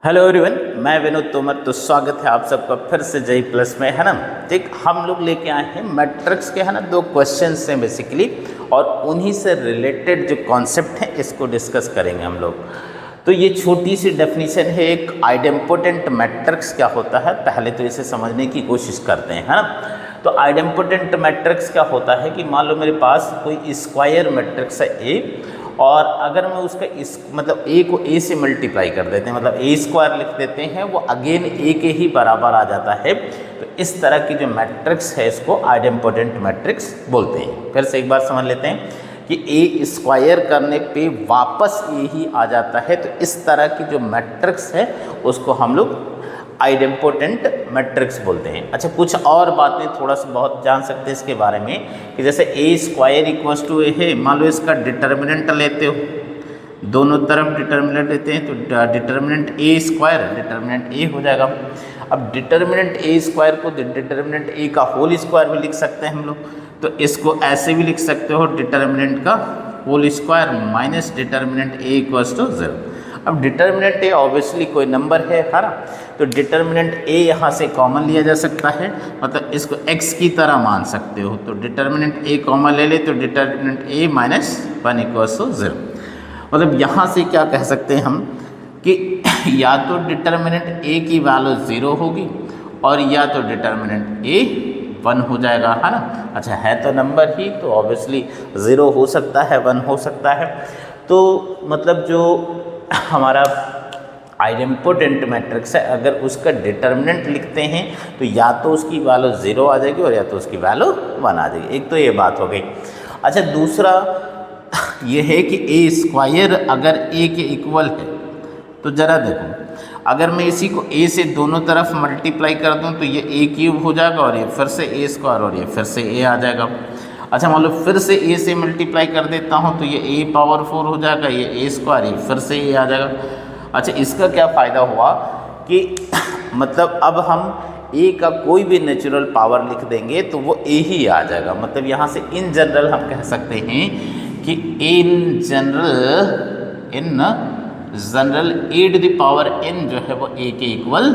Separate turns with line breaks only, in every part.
Hello everyone, मैं विनोद तोमर। तो स्वागत है आप सबका फिर से जेई प्लस में, है ना। ठीक, हम लोग लेके आए हैं मैट्रिक्स के, है ना, 2 क्वेश्चंस हैं बेसिकली, और उन्हीं से रिलेटेड जो कॉन्सेप्ट हैं इसको डिस्कस करेंगे हम लोग। तो ये छोटी सी डेफिनेशन है, एक आइडेम्पोटेंट मैट्रिक्स क्या होता है, पहले तो इसे समझने की कोशिश करते हैं, है ना। तो आइडेम्पोटेंट मैट्रिक्स क्या होता है कि मान लो मेरे पास कोई स्क्वायर मैट्रिक्स है ए, और अगर मैं उसका मतलब ए को ए से मल्टीप्लाई कर देते हैं, मतलब ए स्क्वायर लिख देते हैं, वो अगेन ए के ही बराबर आ जाता है। तो इस तरह की जो मैट्रिक्स है इसको आइडेम्पोटेंट मैट्रिक्स बोलते हैं। फिर से एक बार समझ लेते हैं कि ए स्क्वायर करने पे वापस ए ही आ जाता है। तो इस तरह की जो मैट्रिक्स है उसको हम लोग आइडेम्पोटेंट मैट्रिक्स बोलते हैं। अच्छा, कुछ और बातें थोड़ा सा बहुत जान सकते हैं इसके बारे में कि जैसे ए स्क्वायर इक्वल्स टू ए है, मान लो इसका डिटर्मिनेंट लेते हो, दोनों तरफ डिटर्मिनेंट लेते हैं तो डिटर्मिनेंट ए स्क्वायर डिटर्मिनेंट ए हो जाएगा। अब डिटर्मिनेंट ए स्क्वायर को डिटर्मिनेंट ए का होल स्क्वायर भी लिख सकते हैं हम लोग, तो इसको ऐसे भी लिख सकते हो, डिटर्मिनेंट का whole square minus determinant A equals to 0। अब डिटर्मिनेंट ए ऑब्वियसली कोई नंबर है ना, तो डिटर्मिनेंट ए यहाँ से कॉमन लिया जा सकता है, मतलब इसको x की तरह मान सकते हो। तो डिटर्मिनेंट ए कॉमन ले ले तो determinant A minus 1 equals to 0। मतलब यहाँ से क्या कह सकते हैं हम कि या तो डिटर्मिनेंट ए की वैल्यू 0 होगी और या तो डिटर्मिनेंट ए 1 हो जाएगा, है ना। अच्छा, है तो नंबर ही, तो ऑब्वियसली 0 हो सकता है, 1 हो सकता है। तो मतलब जो हमारा आइडेम्पोटेंट मैट्रिक्स है, अगर उसका डिटर्मिनेंट लिखते हैं तो या तो उसकी वैल्यू 0 आ जाएगी और या तो उसकी वैल्यू 1 आ जाएगी। एक तो ये बात हो गई। अच्छा, दूसरा ये है कि ए स्क्वायर अगर ए के इक्वल है तो ज़रा देखो, अगर मैं इसी को ए से दोनों तरफ मल्टीप्लाई कर दूं तो ये ए क्यूब हो जाएगा और ये फिर से ए स्क्वायर और ये फिर से ए आ जाएगा। अच्छा, मान लो फिर से ए से मल्टीप्लाई कर देता हूँ तो ये ए पावर 4 हो जाएगा, ये ए स्क्वायर, ये फिर से ए आ जाएगा। अच्छा, इसका क्या फ़ायदा हुआ कि मतलब अब हम ए का कोई भी नेचुरल पावर लिख देंगे तो वो ए ही आ जाएगा। मतलब यहाँ से इन जनरल हम कह सकते हैं कि in general A to the power n जो है वो ए के इक्वल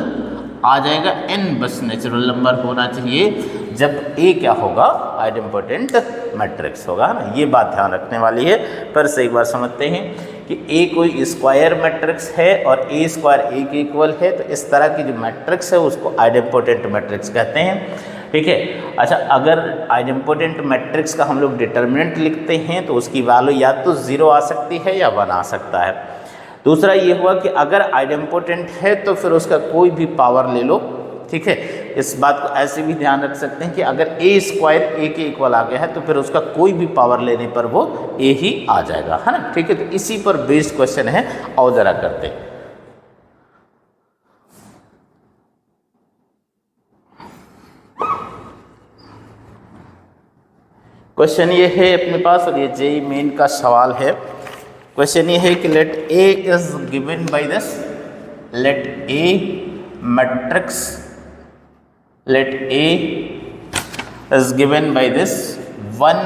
आ जाएगा। n बस नेचुरल नंबर होना चाहिए जब ए क्या होगा, आइडेम्पोटेंट मैट्रिक्स होगा ना। ये बात ध्यान रखने वाली है। फिर से एक बार समझते हैं कि ए कोई स्क्वायर मैट्रिक्स है और ए स्क्वायर ए के इक्वल है, तो इस तरह की जो मैट्रिक्स है उसको आइडेम्पोटेंट मैट्रिक्स कहते हैं। ठीक है। अच्छा, अगर आइडेम्पोटेंट मैट्रिक्स का हम लोग डिटर्मिनेंट लिखते हैं तो उसकी वैल्यू या तो 0 आ सकती है या 1 आ सकता है। दूसरा ये हुआ कि अगर आइडेम्पोटेंट है तो फिर उसका कोई भी पावर ले लो। ठीक है, इस बात को ऐसे भी ध्यान रख सकते हैं कि अगर ए स्क्वायर ए के इक्वल आ गया है तो फिर उसका कोई भी पावर लेने पर वो ए ही आ जाएगा, है ना। ठीक है, तो इसी पर बेस्ड क्वेश्चन है। और जरा करते हैं। क्वेश्चन ये है अपने पास, और ये जेई मेन का सवाल है। क्वेश्चन ये है कि let A is given by this, let A matrix, let A is given by this 1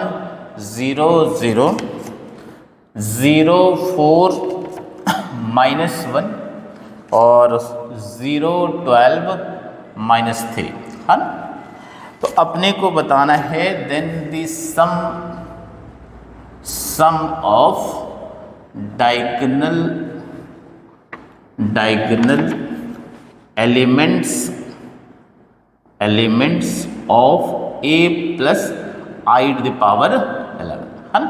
0 0 0 4 minus 1 और 0 12 minus 3, है ना। तो अपने को बताना है then the sum of diagonal elements of a plus I to the power 11, है ना।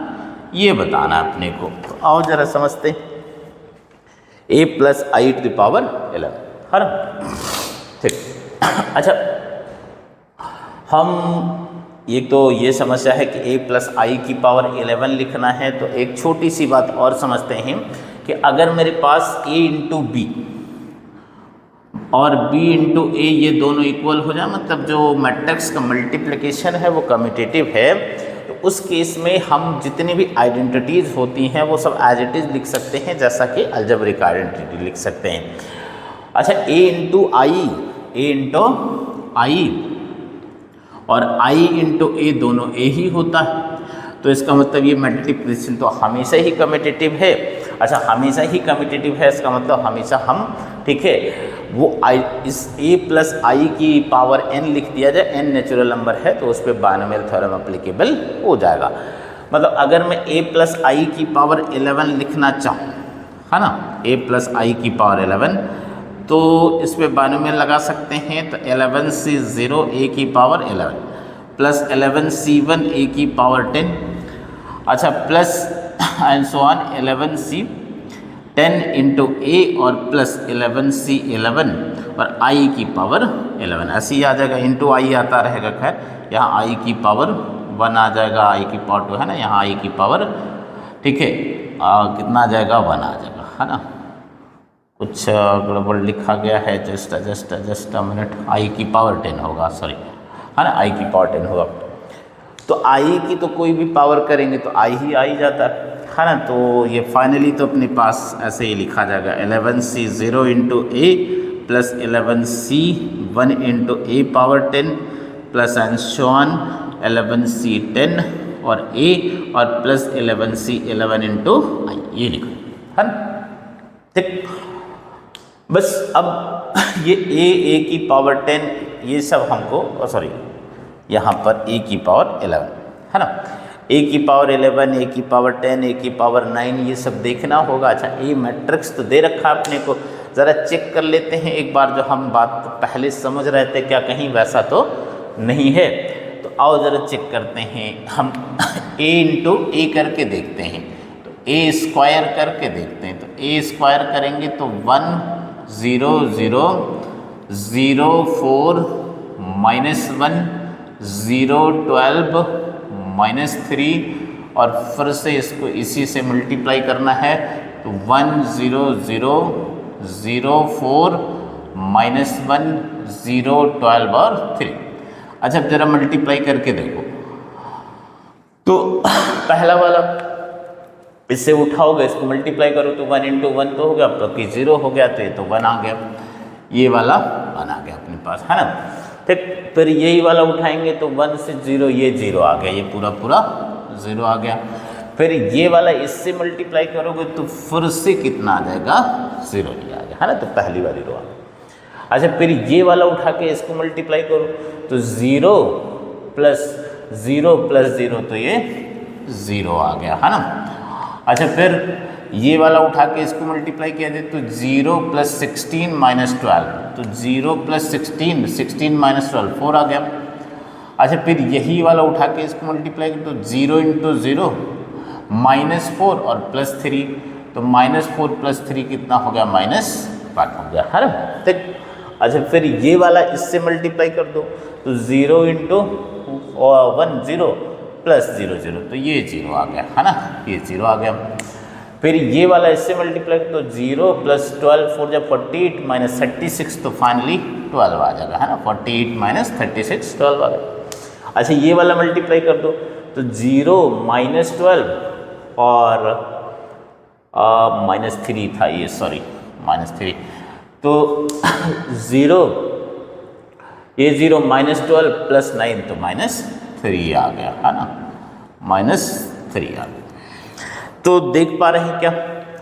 ये बताना है अपने को। तो आओ जरा समझते हैं, a plus I to the power 11, है ना। ठीक। अच्छा, हम एक तो ये समस्या है कि a plus I की पावर 11 लिखना है। तो एक छोटी सी बात और समझते हैं कि अगर मेरे पास a इंटू बी और b इंटू ए ये दोनों इक्वल हो जाए, मतलब जो मैट्रिक्स का मल्टीप्लिकेशन है वो कम्यूटेटिव है, तो उस केस में हम जितनी भी आइडेंटिटीज़ होती हैं वो सब एज इट इज़ लिख सकते हैं, जैसा कि अलजेब्रिक आइडेंटिटी लिख सकते हैं। अच्छा, a इंटू आई और i इंटू ए दोनों a ही होता है, तो इसका मतलब ये मल्टीप्लिकेशन तो हमेशा ही कम्यूटेटिव है। अच्छा हमेशा ही कम्यूटेटिव है, इसका मतलब हमेशा हम, ठीक है, वो आई इस a प्लस आई की पावर n लिख दिया जाए, n नेचुरल नंबर है तो उस पर बायनोमियल थ्योरम अप्लीकेबल हो जाएगा। मतलब अगर मैं a प्लस आई की पावर 11 लिखना चाहूँ, है ना, a प्लस आई की पावर 11, तो इस पर बायनोमियल लगा सकते हैं। तो 11C0 a की पावर 11 प्लस 11C1 a की पावर 10, अच्छा plus and so on 11C 10 into a और प्लस 11C11 और i की पावर 11, ऐसे ही आ जाएगा, इंटू आई आता रहेगा। खैर यहाँ i की पावर 1 आ जाएगा, i की पावर 2 है ना, यहाँ i की पावर, ठीक है, कितना आ जाएगा, 1 आ जाएगा, है ना। कुछ गड़बड़ लिखा गया है, जस्ट अ मिनट, i की पावर 10 होगा, सॉरी, है ना, i की पावर 10 होगा। तो i की तो कोई भी पावर करेंगे तो i ही आ ही जाता है ना। तो ये फाइनली तो अपने पास ऐसे ही लिखा जाएगा 11C0 into A plus 11C1 into A power 10 plus and so on 11C10 और a और प्लस 11C11 इंटू आई, ये लिखो, है ना, ठीक। बस अब ये a की पावर 10 ये सब हमको, सॉरी यहाँ पर a की पावर 11, है ना, a की पावर 11, a की पावर 10, a की पावर 9, ये सब देखना होगा। अच्छा a मैट्रिक्स तो दे रखा अपने को, ज़रा चेक कर लेते हैं एक बार, जो हम बात पहले समझ रहे थे क्या कहीं वैसा तो नहीं है। तो आओ ज़रा चेक करते हैं हम a इंटू ए करके देखते हैं, तो a स्क्वायर करके देखते हैं। तो a स्क्वायर करेंगे तो 1 0 0 0 4 -1 0 12 -3 और फिर से इसको इसी से मल्टीप्लाई करना है, तो 1 0 0 0 4 -1 0 12 और 3। अच्छा जरा मल्टीप्लाई करके देखो, तो पहला वाला इससे उठाओगे, इसको मल्टीप्लाई करो तो 1 इंटू 1 तो हो गया, तो कि 0 हो गया, तो ये तो 1 आ गया, ये वाला 1 आ गया अपने पास, है ना। ठीक, फिर यही वाला उठाएंगे तो 1 से 0, ये 0 आ गया, ये पूरा पूरा 0 आ गया। फिर ये वाला इससे मल्टीप्लाई करोगे तो फिर से कितना आ जाएगा, 0 ही आ गया, है ना, तो पहली वाली रो आ गई। अच्छा फिर ये वाला उठा के इसको मल्टीप्लाई करो तो 0 प्लस 0 प्लस 0, तो ये 0 आ गया, है ना। अच्छा फिर ये वाला उठा के इसको मल्टीप्लाई किया जाए तो 0 प्लस 16 माइनस 12, तो 0 प्लस 16 16 माइनस 12 4 आ गया। अच्छा फिर यही वाला उठा के इसको मल्टीप्लाई किया तो 0 इंटू 0 -4 और +3, तो -4 + 3 कितना हो गया, -5 हो गया, है ना। ठीक, अच्छा फिर ये वाला इससे मल्टीप्लाई कर दो तो 0 इंटू 1 0 प्लस 0 0, तो ये 0 आ गया, है ना, ये 0 आ गया। फिर ये वाला इससे मल्टीप्लाई तो 0 प्लस 12 4 जब 48 माइनस 36, तो फाइनली 12 आ जाएगा, है ना, 48 माइनस 36 12 आ गया। अच्छा ये वाला मल्टीप्लाई कर दो तो 0 -12 और -3 था ये, सॉरी -3, तो 0 ये 0 -12 + 9 तो -3 आ गया, है ना, -3 आ गया। तो देख पा रहे हैं क्या,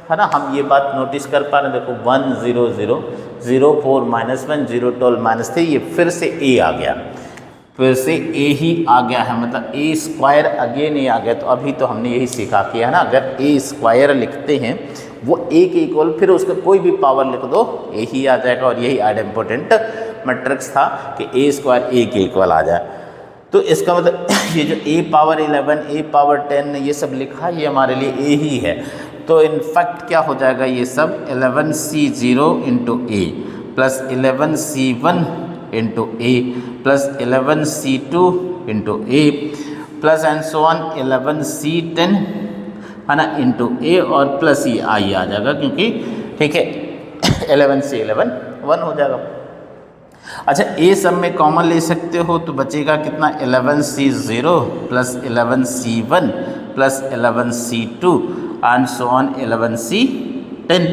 है ना, हम ये बात नोटिस कर पा रहे हैं। देखो 1 0 0 0 4 -1 0 12 -3, ये फिर से a आ गया, फिर से a ही आ गया है, मतलब a स्क्वायर अगेन a आ गया। तो अभी तो हमने यही सीखा किया है ना, अगर a स्क्वायर लिखते हैं वो a के इक्वल, फिर उसका कोई भी पावर लिख दो a ही आ जाएगा। और यही आइडेम्पोर्टेंट मैट्रिक्स था कि a स्क्वायर a के इक्वल आ जाए। तो इसका मतलब ये जो a पावर 11 a पावर 10 ये सब लिखा, ये हमारे लिए a ही है। तो इनफैक्ट क्या हो जाएगा, ये सब 11C0 into A plus 11C1 into A plus 11C2 into A plus and so on 11C10, है ना, इंटू ए और प्लस ये आई आ जाएगा, क्योंकि ठीक है 11C11 1 हो जाएगा। अच्छा ए सब में कॉमन ले सकते हो तो बचेगा कितना, 11C0 plus 11C1 plus 11C2 and so on 11C10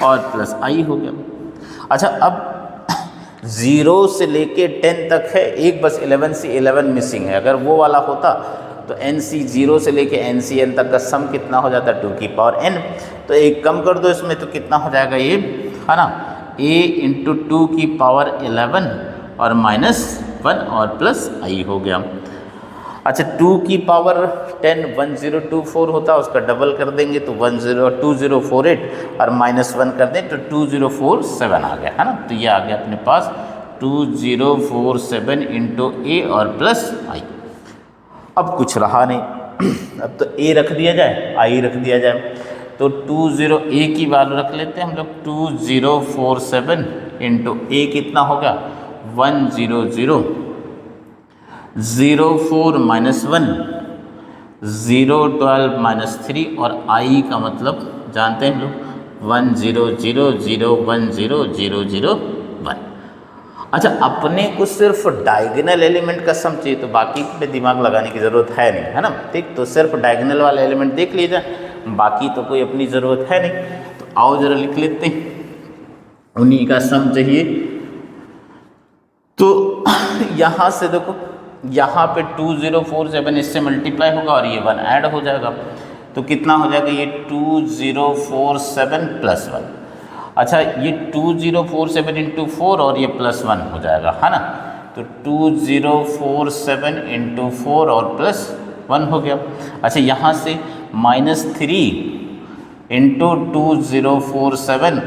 और प्लस आई हो गया। अच्छा अब 0 से लेके 10 तक है, एक बस 11C11 मिसिंग है। अगर वो वाला होता तो NC 0 से लेके NCN तक का सम कितना हो जाता, 2 की पावर n। तो एक कम कर दो इसमें तो कितना हो जाएगा ये, है ना, a इंटू 2 की पावर 11 और -1 और प्लस i हो गया। अच्छा 2 की पावर 10 1024 होता है, उसका डबल कर देंगे तो 2048 और -1 कर दें तो 2047 आ गया, है ना। तो ये आ गया अपने पास 2047 इंटू ए और प्लस आई। अब कुछ रहा नहीं अब तो a रख दिया जाए, i रख दिया जाए, तो 20 की वैल्यू रख लेते हैं हम लोग। 2047 इंटू ए कितना होगा 100, 04 -1 012 -3 और i का मतलब जानते हैं हम लोग 100010001। अच्छा अपने को सिर्फ डायगोनल एलिमेंट का सम चाहिए, तो बाकी पे दिमाग लगाने की ज़रूरत है नहीं, है ना। ठीक, तो सिर्फ डायगोनल वाला एलिमेंट देख लीजिए, बाकी तो कोई अपनी ज़रूरत है नहीं। तो आओ ज़रा लिख लेते हैं, उन्हीं का सम चाहिए। तो यहाँ से देखो, यहाँ पे 2047 इससे मल्टीप्लाई होगा और ये 1 ऐड हो जाएगा, तो कितना हो जाएगा ये 2047 प्लस 1। अच्छा ये 2047 इंटू 4 और ये +1 हो जाएगा, है ना। तो 2047 इंटू 4 और +1 हो गया। अच्छा यहाँ से -3 इंटू 2047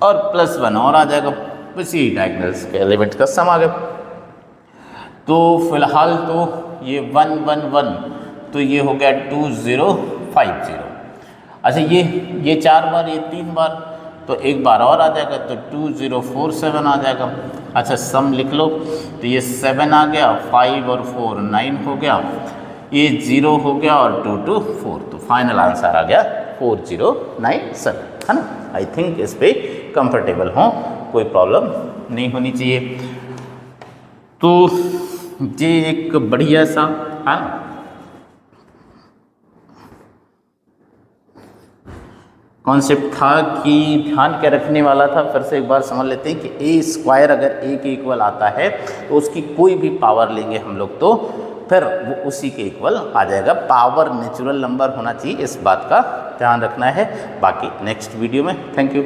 और +1 और आ जाएगा, बस यही डायगोनल्स के एलिमेंट का सम आ गया। तो फिलहाल तो ये 111 तो ये हो गया 2050। अच्छा ये 4 बार, ये 3 बार, तो एक बार और आ जाएगा तो 2047 आ जाएगा। अच्छा सम लिख लो, तो ये 7 आ गया, 5 और 4 9 हो गया, ये 0 हो गया और 2 2 4, तो फाइनल आंसर आ गया 4097, है ना। आई थिंक इस पे कंफर्टेबल हो, कोई प्रॉब्लम नहीं होनी चाहिए। तो ये एक बढ़िया सा, है ना, कॉन्सेप्ट था कि ध्यान के रखने वाला था। फिर से एक बार समझ लेते हैं कि a स्क्वायर अगर a के इक्वल आता है तो उसकी कोई भी पावर लेंगे हम लोग तो फिर वो उसी के इक्वल आ जाएगा। पावर नेचुरल नंबर होना चाहिए, इस बात का ध्यान रखना है। बाकी नेक्स्ट वीडियो में, थैंक यू।